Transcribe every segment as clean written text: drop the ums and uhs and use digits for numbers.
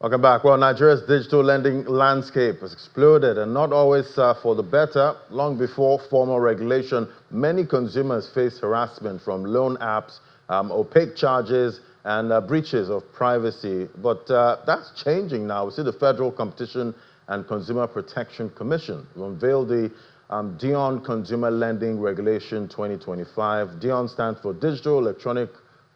Welcome back. Well, Nigeria's digital lending landscape has exploded, and not always for the better. Long before formal regulation, many consumers face harassment from loan apps, opaque charges, and breaches of privacy. But that's changing now. We see the Federal Competition and Consumer Protection Commission unveil the DION Consumer Lending Regulation 2025. DION stands for Digital, Electronic,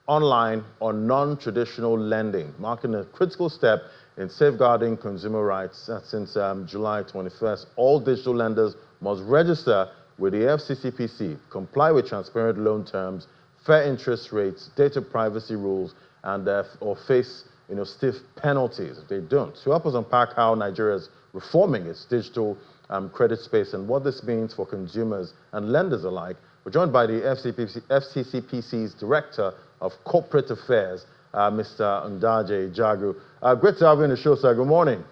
Online, or Non-Traditional Lending, marking a critical step in safeguarding consumer rights. Since July 21st, all digital lenders must register with the FCCPC, comply with transparent loan terms, fair interest rates, data privacy rules, and or face stiff penalties if they don't. To help us unpack how Nigeria is reforming its digital credit space and what this means for consumers and lenders alike, we're joined by the FCCPC's Director of Corporate Affairs, Mr. Ndaje Jagu. Great to have you on the show, sir. Good morning.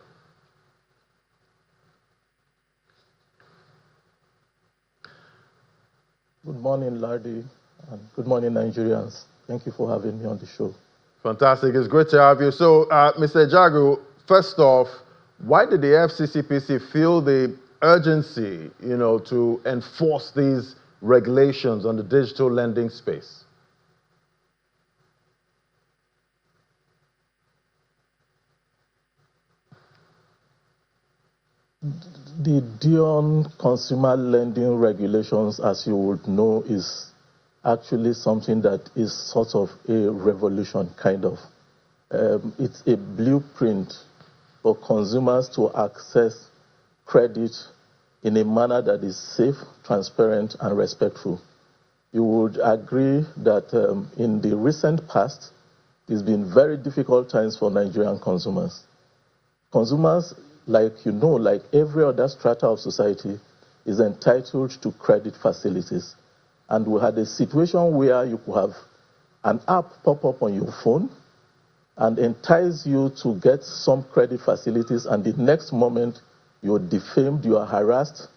Good morning, Lardy, and good morning, Nigerians. Thank you for having me on the show. Fantastic. It's great to have you. So, Mr. Jagu, first off, why did the FCCPC feel the urgency, to enforce these regulations on the digital lending space? The DION Consumer Lending Regulations, as you would know, is actually something that is sort of a revolution, kind of. It's a blueprint for consumers to access credit in a manner that is safe, transparent, and respectful. You would agree that in the recent past, it's been very difficult times for Nigerian consumers. Consumers, like every other strata of society, is entitled to credit facilities. And we had a situation where you could have an app pop up on your phone and entice you to get some credit facilities, and the next moment you're defamed, you are harassed,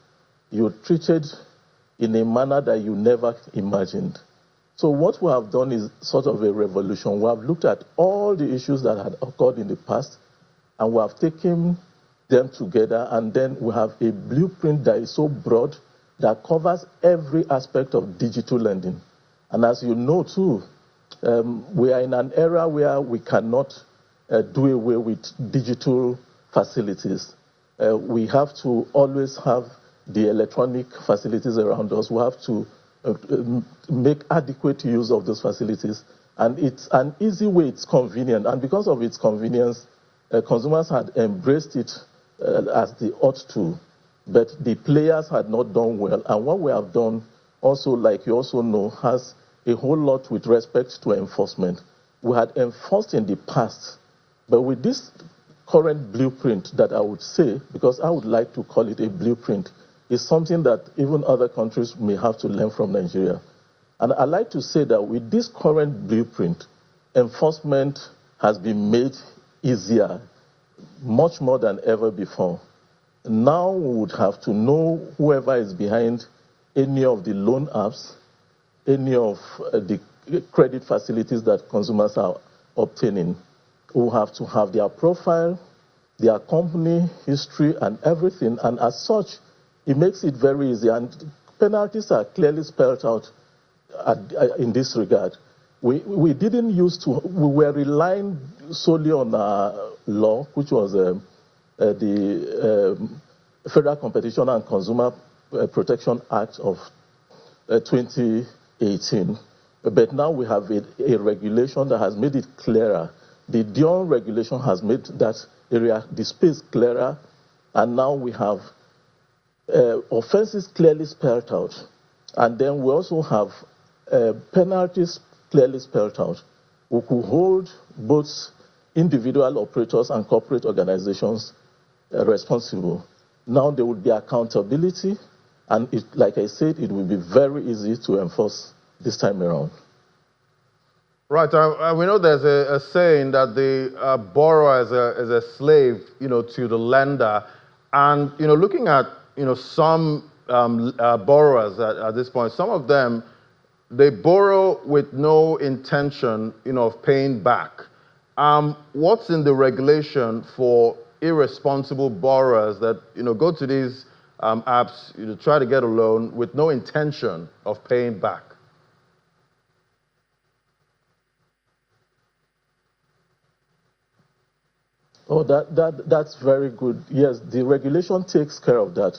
you're treated in a manner that you never imagined. So what we have done is sort of a revolution. We have looked at all the issues that had occurred in the past, and we have taken them together, and then we have a blueprint that is so broad that covers every aspect of digital lending. And as you know too, we are in an era where we cannot do away with digital facilities. We have to always have the electronic facilities around us. We have to make adequate use of those facilities. And it's an easy way, it's convenient. And because of its convenience, consumers had embraced it as they ought to, but the players had not done well. And what we have done also, like you also know, has a whole lot with respect to enforcement. We had enforced in the past, but with this current blueprint that I would say, because I would like to call it a blueprint, is something that even other countries may have to learn from Nigeria. And I like to say that with this current blueprint, enforcement has been made easier, much more than ever before. Now we would have to know whoever is behind any of the loan apps, any of the credit facilities that consumers are obtaining. We have to have their profile, their company history, and everything. And as such, it makes it very easy. And penalties are clearly spelled out in this regard. We didn't used to, we were relying solely on our law, which was the Federal Competition and Consumer Protection Act of 2018. But now we have a regulation that has made it clearer. The DION regulation has made that area, the space clearer, and now we have offenses clearly spelled out. And then we also have penalties clearly spelled out. We could hold both individual operators and corporate organizations responsible. Now there will be accountability, and like I said, it will be very easy to enforce this time around. Right. We know there's a saying that the borrower is a slave, to the lender. And, looking at, some borrowers at this point, some of them, they borrow with no intention, of paying back. What's in the regulation for irresponsible borrowers that go to these apps, try to get a loan with no intention of paying back? Oh, that's very good. Yes, the regulation takes care of that.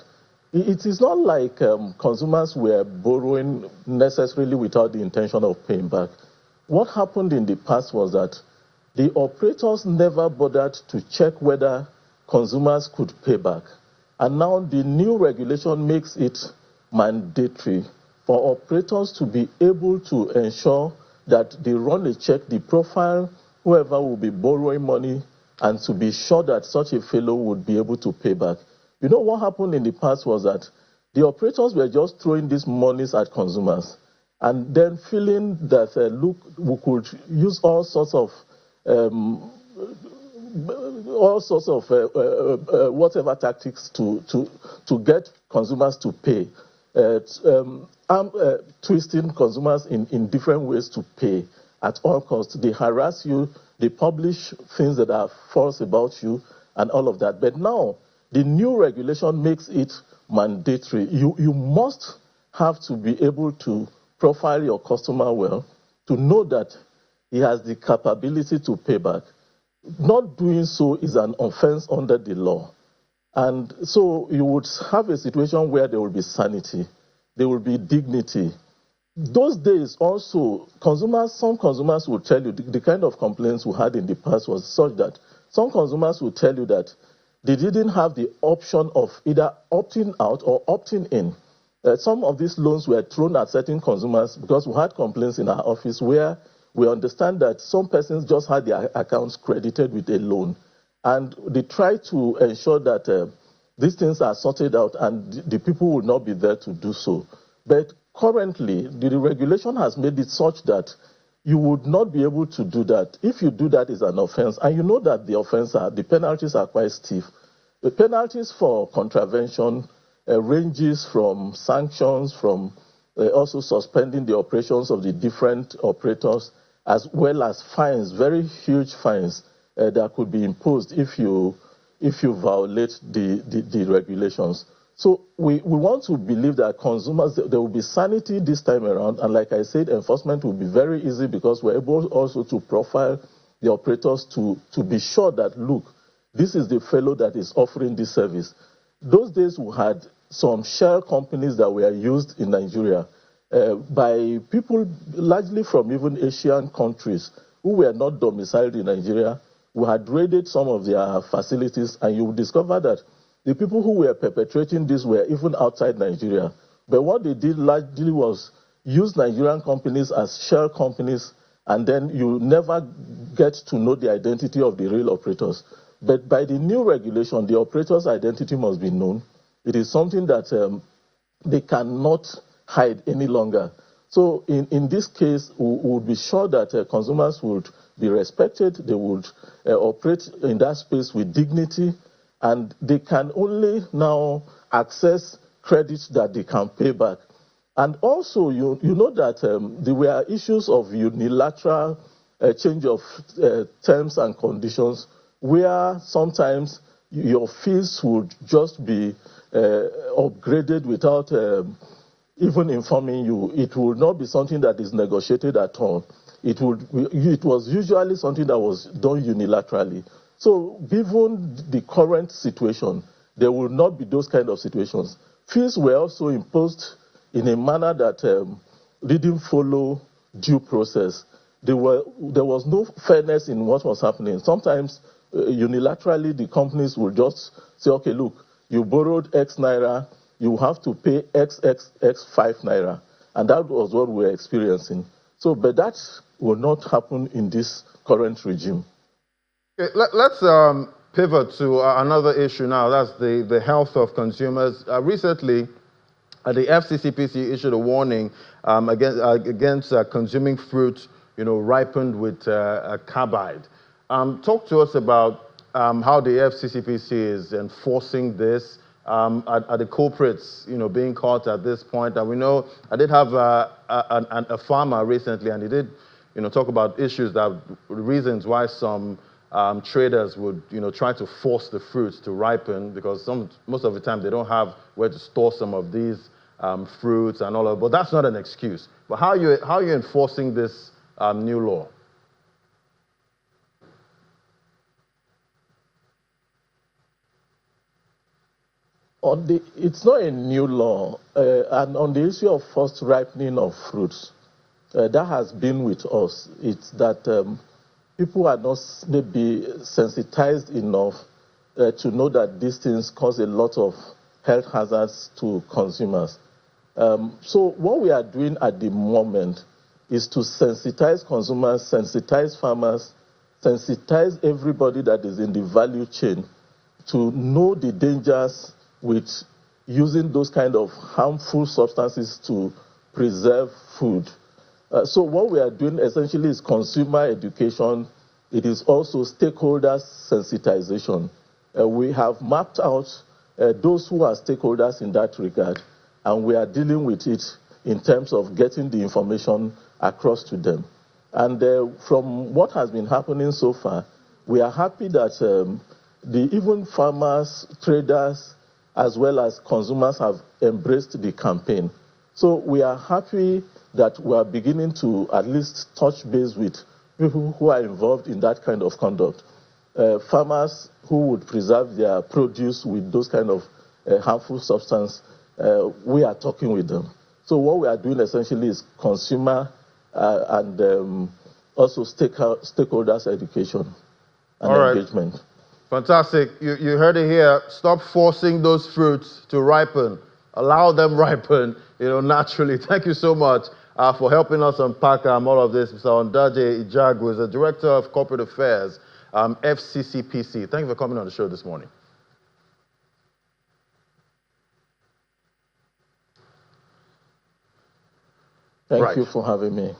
It is not like consumers were borrowing necessarily without the intention of paying back. What happened in the past was that the operators never bothered to check whether consumers could pay back. And now the new regulation makes it mandatory for operators to be able to ensure that they run a check, the profile, whoever will be borrowing money, and to be sure that such a fellow would be able to pay back. You know what happened in the past was that the operators were just throwing these monies at consumers and then feeling that, look, we could use all sorts of whatever tactics to get consumers to pay, twisting consumers in different ways to pay at all costs. They harass you, they publish things that are false about you and all of that. But now, the new regulation makes it mandatory. You must have to be able to profile your customer well to know that he has the capability to pay back. Not doing so is an offense under the law. And so you would have a situation where there will be sanity, there will be dignity. Those days also, some consumers will tell you, the kind of complaints we had in the past was such that some consumers will tell you that they didn't have the option of either opting out or opting in. Some of these loans were thrown at certain consumers because we had complaints in our office where we understand that some persons just had their accounts credited with a loan. And they try to ensure that these things are sorted out and the people will not be there to do so. But currently, the regulation has made it such that you would not be able to do that. If you do that, it's an offense. And you know that the penalties are quite stiff. The penalties for contravention ranges from sanctions, from also suspending the operations of the different operators, as well as fines, very huge fines that could be imposed if you violate the regulations. So we want to believe that consumers, there will be sanity this time around. And like I said, enforcement will be very easy because we're able also to profile the operators to be sure that, look, this is the fellow that is offering this service. Those days we had some shell companies that were used in Nigeria by people largely from even Asian countries who were not domiciled in Nigeria. We had raided some of their facilities, and you will discover that the people who were perpetrating this were even outside Nigeria. But what they did largely was use Nigerian companies as shell companies, and then you never get to know the identity of the real operators. But by the new regulation, the operator's identity must be known. It is something that they cannot hide any longer. So in this case, we would be sure that consumers would be respected, they would operate in that space with dignity, and they can only now access credits that they can pay back. And also, you know that there were issues of unilateral change of terms and conditions where sometimes your fees would just be upgraded without even informing you. It would not be something that is negotiated at all. It was usually something that was done unilaterally. So given the current situation, there will not be those kind of situations. Fees were also imposed in a manner that didn't follow due process. There was no fairness in what was happening. Sometimes unilaterally the companies will just say, okay, look, you borrowed X naira, you have to pay X 5 naira. And that was what we were experiencing. So, but that will not happen in this current regime. Okay, let's pivot to another issue now. That's the health of consumers. Recently, the FCCPC issued a warning against consuming fruit, ripened with carbide. Talk to us about how the FCCPC is enforcing this. Are the culprits, being caught at this point? And we know I did have a farmer recently, and he did, talk about issues reasons why some traders would, try to force the fruits to ripen, because most of the time they don't have where to store some of these fruits and all of. But that's not an excuse. But how are you enforcing this new law? It's not a new law, and on the issue of forced ripening of fruits, that has been with us. It's that people are not maybe sensitized enough to know that these things cause a lot of health hazards to consumers. So what we are doing at the moment is to sensitize consumers, sensitize farmers, sensitize everybody that is in the value chain to know the dangers with using those kind of harmful substances to preserve food. So what we are doing essentially is consumer education. It is also stakeholders sensitization. We have mapped out those who are stakeholders in that regard, and we are dealing with it in terms of getting the information across to them. And from what has been happening so far, we are happy that even farmers, traders, as well as consumers have embraced the campaign. So we are happy that we are beginning to at least touch base with people who are involved in that kind of conduct. Farmers who would preserve their produce with those kind of harmful substance, we are talking with them. So what we are doing essentially is consumer and also stakeholders education and engagement. Fantastic. You heard it here. Stop forcing those fruits to ripen. Allow them ripen, naturally. Thank you so much for helping us unpack all of this. Mr. Ondaje Ijagu is the Director of Corporate Affairs, FCCPC. Thank you for coming on the show this morning. Thank you for having me.